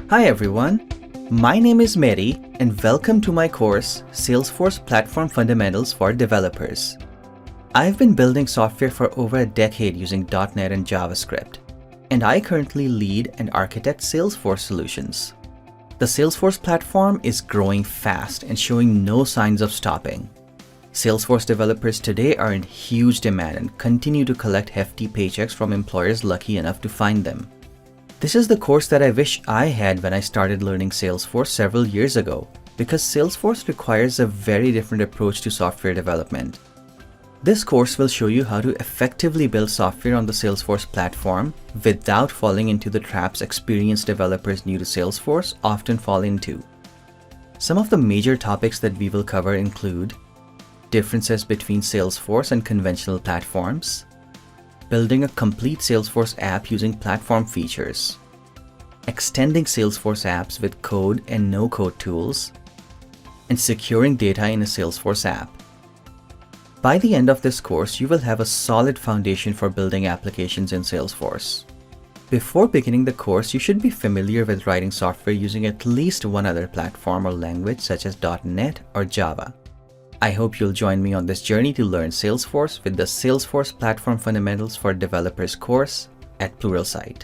Hi everyone, my name is Mehdi and welcome to my course Salesforce Platform Fundamentals for Developers. I've been building software for over a decade using .NET and JavaScript, and I currently lead and architect Salesforce solutions. The Salesforce platform is growing fast and showing no signs of stopping. Salesforce developers today are in huge demand and continue to collect hefty paychecks from employers lucky enough to find them. This is the course that I wish I had when I started learning Salesforce several years ago, because Salesforce requires a very different approach to software development. This course will show you how to effectively build software on the Salesforce platform without falling into the traps experienced developers new to Salesforce often fall into. Some of the major topics that we will cover include differences between Salesforce and conventional platforms, building a complete Salesforce app using platform features, extending Salesforce apps with code and no-code tools, and securing data in a Salesforce app. By the end of this course, you will have a solid foundation for building applications in Salesforce. Before beginning the course, you should be familiar with writing software using at least one other platform or language such as .NET or Java. I hope you'll join me on this journey to learn Salesforce with the Salesforce Platform Fundamentals for Developers course at Pluralsight.